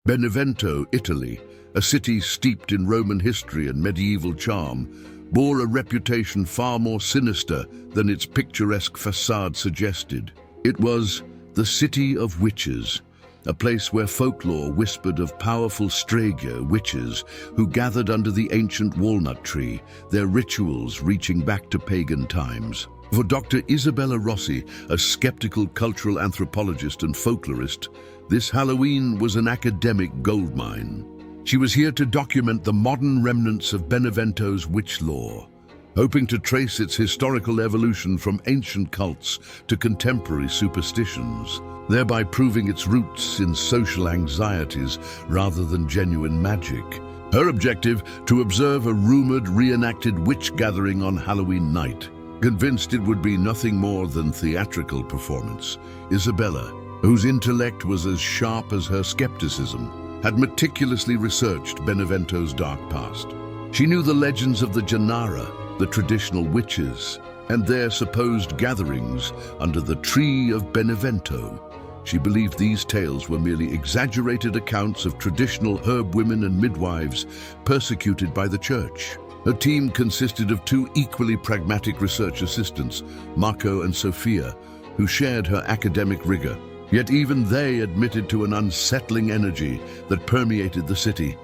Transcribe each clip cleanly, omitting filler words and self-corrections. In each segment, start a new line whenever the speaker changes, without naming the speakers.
Benevento, Italy, a city steeped in Roman history and medieval charm, bore a reputation far more sinister than its picturesque facade suggested. It was the city of witches, a place where folklore whispered of powerful Streghe witches who gathered under the ancient walnut tree, their rituals reaching back to pagan times. For Dr. Isabella Rossi, a skeptical cultural anthropologist and folklorist, this Halloween was an academic goldmine. She was here to document the modern remnants of Benevento's witch lore, hoping to trace its historical evolution from ancient cults to contemporary superstitions, thereby proving its roots in social anxieties rather than genuine magic. Her objective, to observe a rumored reenacted witch gathering on Halloween night. Convinced it would be nothing more than theatrical performance, Isabella, whose intellect was as sharp as her skepticism, had meticulously researched Benevento's dark past. She knew the legends of the Janara, the traditional witches, and their supposed gatherings under the tree of Benevento. She believed these tales were merely exaggerated accounts of traditional herb women and midwives persecuted by the church. Her team consisted of two equally pragmatic research assistants, Marco and Sophia, who shared her academic rigor. Yet even they admitted to an unsettling energy that permeated the city,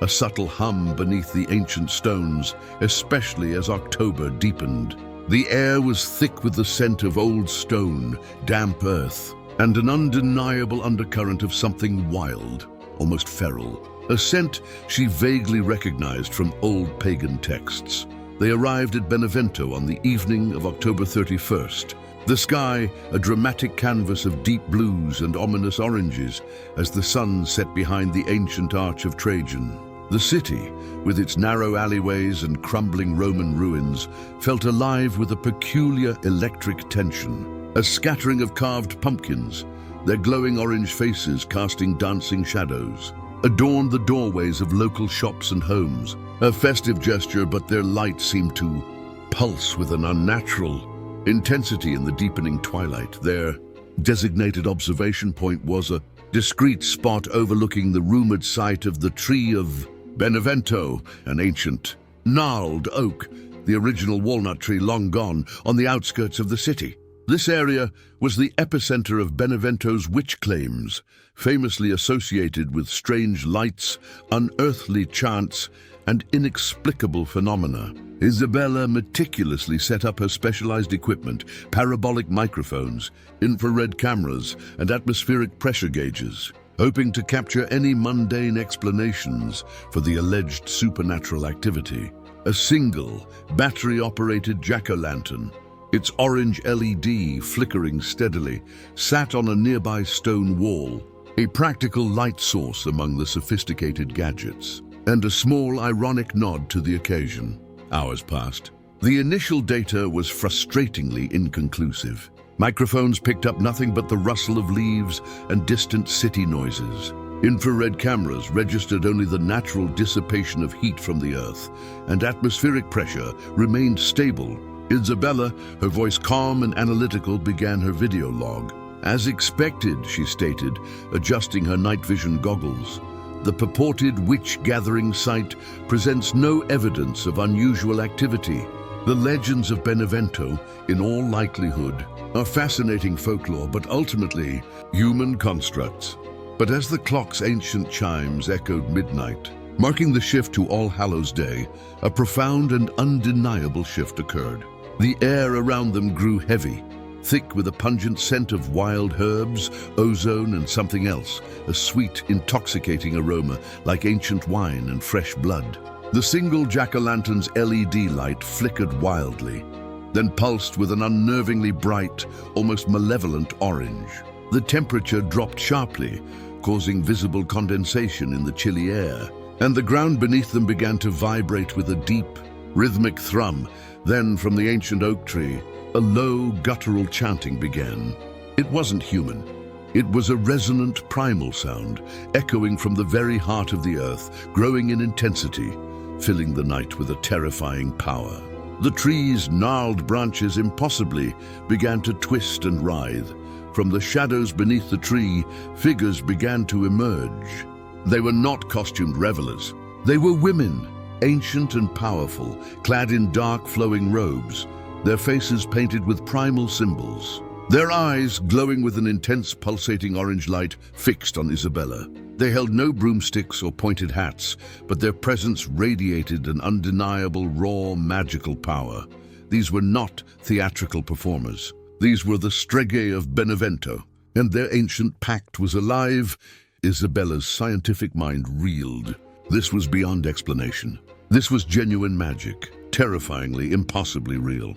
a subtle hum beneath the ancient stones, especially as October deepened. The air was thick with the scent of old stone, damp earth, and an undeniable undercurrent of something wild, almost feral. A scent she vaguely recognized from old pagan texts. They arrived at Benevento on the evening of October 31st. The sky, a dramatic canvas of deep blues and ominous oranges as the sun set behind the ancient Arch of Trajan. The city, with its narrow alleyways and crumbling Roman ruins, felt alive with a peculiar electric tension. A scattering of carved pumpkins, their glowing orange faces casting dancing shadows, adorned the doorways of local shops and homes. A festive gesture, but their light seemed to pulse with an unnatural intensity in the deepening twilight. Their designated observation point was a discreet spot overlooking the rumored site of the tree of Benevento, an ancient, gnarled oak, the original walnut tree long gone, on the outskirts of the city. This area was the epicenter of Benevento's witch claims, famously associated with strange lights, unearthly chants, and inexplicable phenomena. Isabella meticulously set up her specialized equipment, parabolic microphones, infrared cameras, and atmospheric pressure gauges, hoping to capture any mundane explanations for the alleged supernatural activity. A single, battery-operated jack-o'-lantern, its orange LED flickering steadily, sat on a nearby stone wall, a practical light source among the sophisticated gadgets, and a small ironic nod to the occasion. Hours passed. The initial data was frustratingly inconclusive. Microphones picked up nothing but the rustle of leaves and distant city noises. Infrared cameras registered only the natural dissipation of heat from the earth, and atmospheric pressure remained stable. Isabella, her voice calm and analytical, began her video log. As expected, she stated, adjusting her night vision goggles. The purported witch-gathering site presents no evidence of unusual activity. The legends of Benevento, in all likelihood, are fascinating folklore, but ultimately human constructs. But as the clock's ancient chimes echoed midnight, marking the shift to All Hallows Day, a profound and undeniable shift occurred. The air around them grew heavy, thick with a pungent scent of wild herbs, ozone, and something else, a sweet, intoxicating aroma like ancient wine and fresh blood. The single jack-o'-lantern's LED light flickered wildly, then pulsed with an unnervingly bright, almost malevolent orange. The temperature dropped sharply, causing visible condensation in the chilly air, and the ground beneath them began to vibrate with a deep, rhythmic thrum. Then, from the ancient oak tree, a low, guttural chanting began. It wasn't human. It was a resonant, primal sound, echoing from the very heart of the earth, growing in intensity, filling the night with a terrifying power. The tree's gnarled branches impossibly began to twist and writhe. From the shadows beneath the tree, figures began to emerge. They were not costumed revelers. They were women, ancient and powerful, clad in dark flowing robes, their faces painted with primal symbols. Their eyes, glowing with an intense pulsating orange light, fixed on Isabella. They held no broomsticks or pointed hats, but their presence radiated an undeniable, raw, magical power. These were not theatrical performers. These were the Streghe of Benevento, and their ancient pact was alive. Isabella's scientific mind reeled. This was beyond explanation. This was genuine magic, terrifyingly, impossibly real.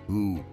Who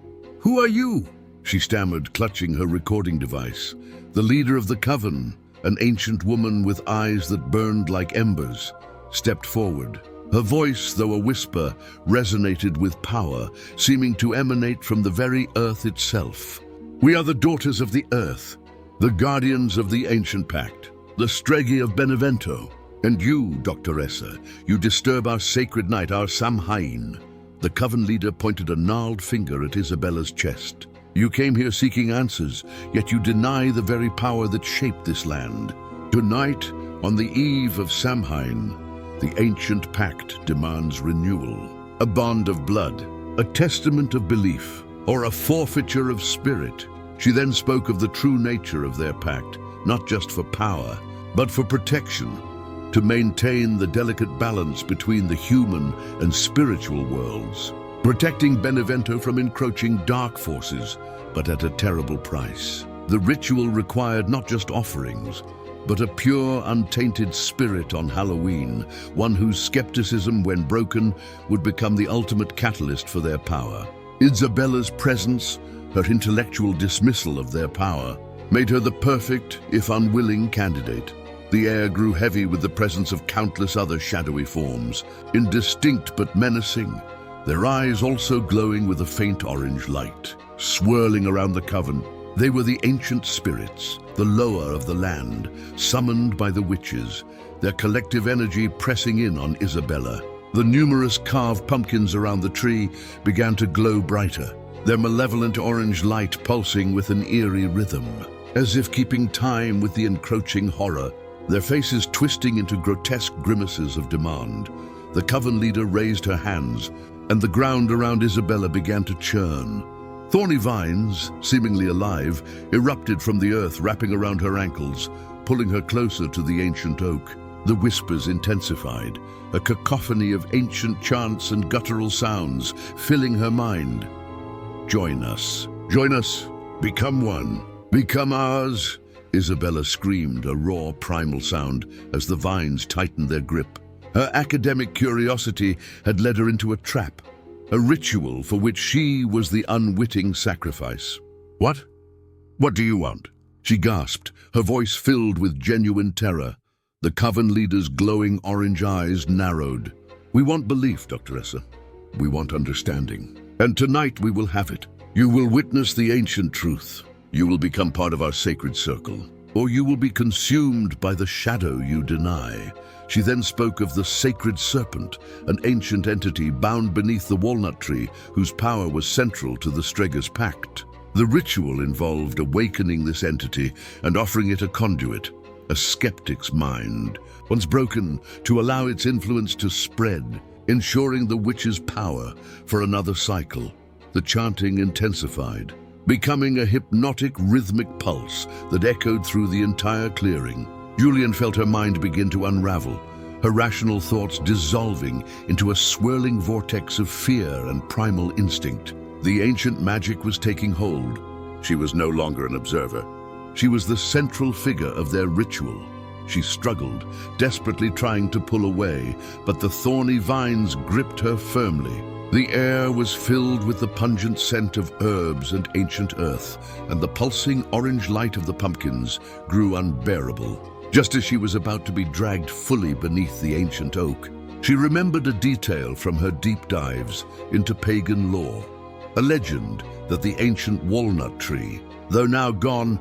are you? She stammered, clutching her recording device. The leader of the coven, an ancient woman with eyes that burned like embers, stepped forward. Her voice, though a whisper, resonated with power, seeming to emanate from the very earth itself. We are the daughters of the earth, the guardians of the ancient pact, the Streghe of Benevento. And you, Doctoressa, you disturb our sacred night, our Samhain. The coven leader pointed a gnarled finger at Isabella's chest. You came here seeking answers, yet you deny the very power that shaped this land. Tonight, on the eve of Samhain, the ancient pact demands renewal. A bond of blood, a testament of belief, or a forfeiture of spirit. She then spoke of the true nature of their pact, not just for power, but for protection, to maintain the delicate balance between the human and spiritual worlds, protecting Benevento from encroaching dark forces, but at a terrible price. The ritual required not just offerings, but a pure, untainted spirit on Halloween, one whose skepticism, when broken, would become the ultimate catalyst for their power. Isabella's presence, her intellectual dismissal of their power, made her the perfect, if unwilling, candidate. The air grew heavy with the presence of countless other shadowy forms, indistinct but menacing, their eyes also glowing with a faint orange light. Swirling around the coven, they were the ancient spirits, the lower of the land, summoned by the witches, their collective energy pressing in on Isabella. The numerous carved pumpkins around the tree began to glow brighter, their malevolent orange light pulsing with an eerie rhythm, as if keeping time with the encroaching horror, their faces twisting into grotesque grimaces of demand. The coven leader raised her hands, and the ground around Isabella began to churn. Thorny vines, seemingly alive, erupted from the earth, wrapping around her ankles, pulling her closer to the ancient oak. The whispers intensified, a cacophony of ancient chants and guttural sounds filling her mind. Join us, become one, become ours, Isabella screamed, a raw, primal sound as the vines tightened their grip. Her academic curiosity had led her into a trap, a ritual for which she was the unwitting sacrifice. What? What do you want? She gasped, her voice filled with genuine terror. The coven leader's glowing orange eyes narrowed. We want belief, Doctoressa. We want understanding. And tonight we will have it. You will witness the ancient truth. You will become part of our sacred circle. Or you will be consumed by the shadow you deny. She then spoke of the sacred serpent, an ancient entity bound beneath the walnut tree whose power was central to the Streghe's pact. The ritual involved awakening this entity and offering it a conduit, a skeptic's mind, once broken, to allow its influence to spread, ensuring the witch's power for another cycle. The chanting intensified, becoming a hypnotic, rhythmic pulse that echoed through the entire clearing. Julian felt her mind begin to unravel, her rational thoughts dissolving into a swirling vortex of fear and primal instinct. The ancient magic was taking hold. She was no longer an observer. She was the central figure of their ritual. She struggled, desperately trying to pull away, but the thorny vines gripped her firmly. The air was filled with the pungent scent of herbs and ancient earth, and the pulsing orange light of the pumpkins grew unbearable. Just as she was about to be dragged fully beneath the ancient oak, she remembered a detail from her deep dives into pagan lore. A legend that the ancient walnut tree, though now gone,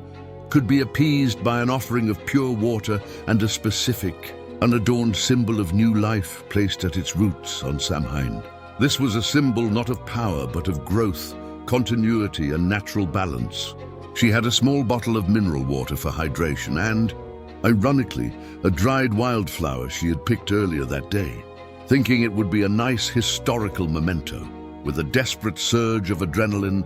could be appeased by an offering of pure water and a specific, unadorned symbol of new life placed at its roots on Samhain. This was a symbol not of power but of growth, continuity and natural balance. She had a small bottle of mineral water for hydration and, ironically, a dried wildflower she had picked earlier that day. Thinking it would be a nice historical memento, with a desperate surge of adrenaline,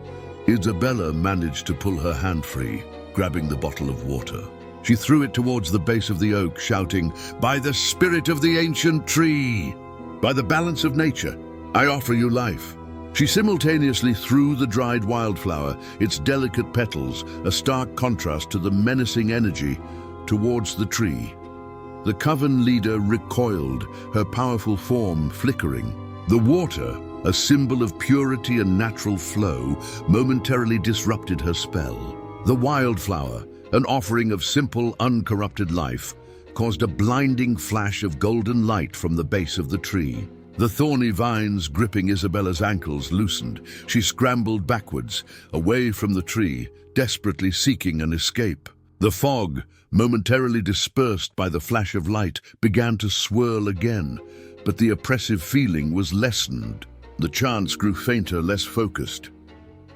Isabella managed to pull her hand free, grabbing the bottle of water. She threw it towards the base of the oak, shouting, "By the spirit of the ancient tree! By the balance of nature, I offer you life." She simultaneously threw the dried wildflower, its delicate petals, a stark contrast to the menacing energy, towards the tree. The coven leader recoiled, her powerful form flickering. The water, a symbol of purity and natural flow, momentarily disrupted her spell. The wildflower, an offering of simple, uncorrupted life, caused a blinding flash of golden light from the base of the tree. The thorny vines gripping Isabella's ankles loosened. She scrambled backwards, away from the tree, desperately seeking an escape. The fog, momentarily dispersed by the flash of light, began to swirl again, but the oppressive feeling was lessened. The chants grew fainter, less focused.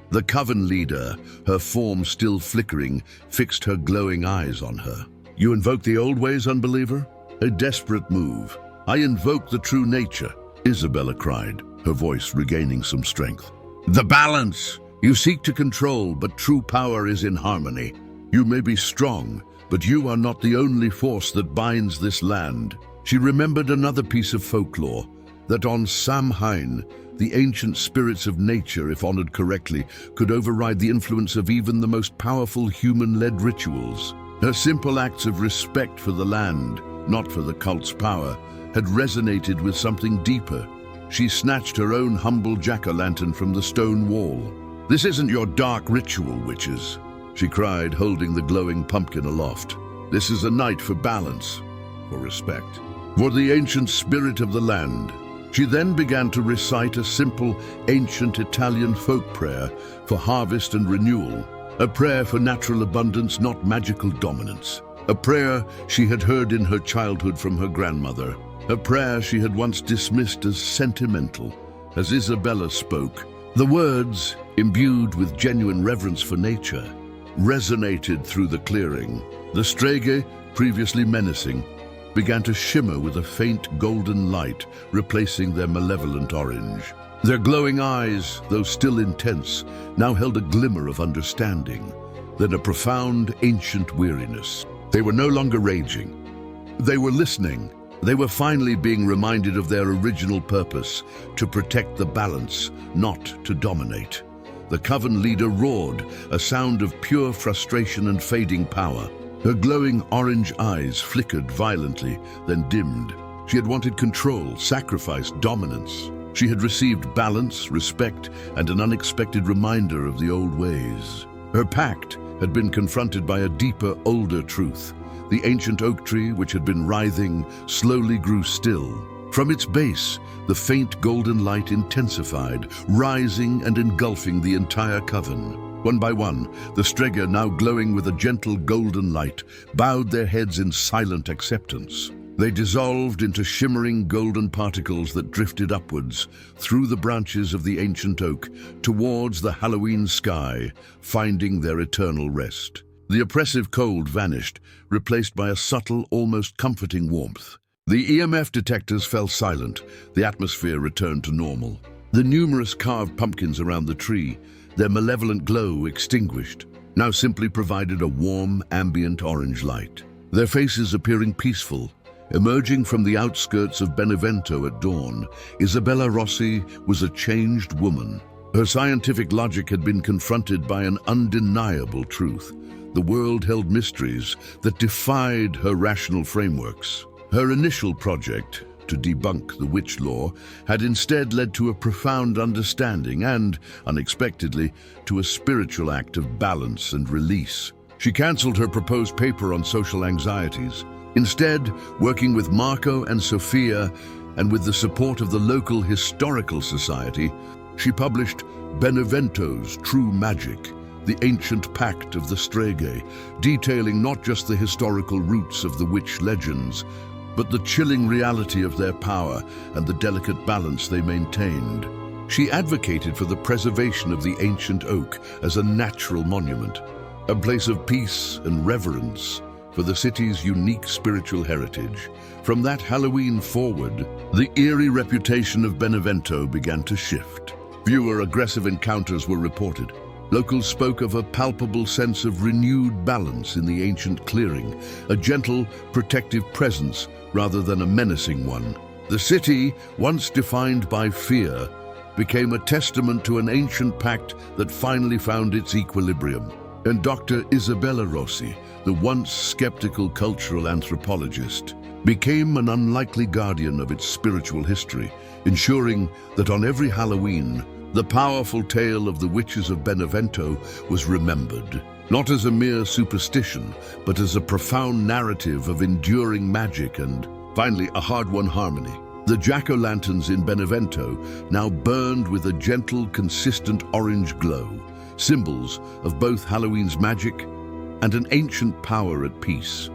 The coven leader, her form still flickering, fixed her glowing eyes on her. "You invoke the old ways, unbeliever? A desperate move. I invoke the true nature," Isabella cried, her voice regaining some strength. "The balance! You seek to control, but true power is in harmony. You may be strong, but you are not the only force that binds this land." She remembered another piece of folklore, that on Samhain, the ancient spirits of nature, if honored correctly, could override the influence of even the most powerful human-led rituals. Her simple acts of respect for the land, not for the cult's power, had resonated with something deeper. She snatched her own humble jack-o'-lantern from the stone wall. "This isn't your dark ritual, witches," she cried, holding the glowing pumpkin aloft. "This is a night for balance, for respect, for the ancient spirit of the land." She then began to recite a simple, ancient Italian folk prayer for harvest and renewal, a prayer for natural abundance, not magical dominance, a prayer she had heard in her childhood from her grandmother, a prayer she had once dismissed as sentimental. As Isabella spoke, the words, imbued with genuine reverence for nature, resonated through the clearing. The Streghe, previously menacing, began to shimmer with a faint golden light, replacing their malevolent orange. Their glowing eyes, though still intense, now held a glimmer of understanding, then a profound, ancient weariness. They were no longer raging. They were listening. They were finally being reminded of their original purpose, to protect the balance, not to dominate. The coven leader roared, a sound of pure frustration and fading power. Her glowing orange eyes flickered violently, then dimmed. She had wanted control, sacrifice, dominance. She had received balance, respect, and an unexpected reminder of the old ways. Her pact had been confronted by a deeper, older truth. The ancient oak tree, which had been writhing, slowly grew still. From its base, the faint golden light intensified, rising and engulfing the entire coven. One by one, the Streghe, now glowing with a gentle golden light, bowed their heads in silent acceptance. They dissolved into shimmering golden particles that drifted upwards, through the branches of the ancient oak, towards the Halloween sky, finding their eternal rest. The oppressive cold vanished, replaced by a subtle, almost comforting warmth. The EMF detectors fell silent, the atmosphere returned to normal. The numerous carved pumpkins around the tree, their malevolent glow extinguished, now simply provided a warm, ambient orange light. Their faces appearing peaceful. Emerging from the outskirts of Benevento at dawn, Isabella Rossi was a changed woman. Her scientific logic had been confronted by an undeniable truth. The world held mysteries that defied her rational frameworks. Her initial project, to debunk the witch law, had instead led to a profound understanding and, unexpectedly, to a spiritual act of balance and release. She cancelled her proposed paper on social anxieties. Instead, working with Marco and Sophia, and with the support of the local historical society, she published Benevento's True Magic, the ancient Pact of the Streghe, detailing not just the historical roots of the witch legends, but the chilling reality of their power and the delicate balance they maintained. She advocated for the preservation of the ancient oak as a natural monument, a place of peace and reverence for the city's unique spiritual heritage. From that Halloween forward, the eerie reputation of Benevento began to shift. Fewer aggressive encounters were reported. Locals spoke of a palpable sense of renewed balance in the ancient clearing, a gentle, protective presence rather than a menacing one. The city, once defined by fear, became a testament to an ancient pact that finally found its equilibrium. And Dr. Isabella Rossi, the once skeptical cultural anthropologist, became an unlikely guardian of its spiritual history, ensuring that on every Halloween, the powerful tale of the witches of Benevento was remembered, not as a mere superstition, but as a profound narrative of enduring magic and, finally, a hard-won harmony. The jack-o'-lanterns in Benevento now burned with a gentle, consistent orange glow, symbols of both Halloween's magic and an ancient power at peace.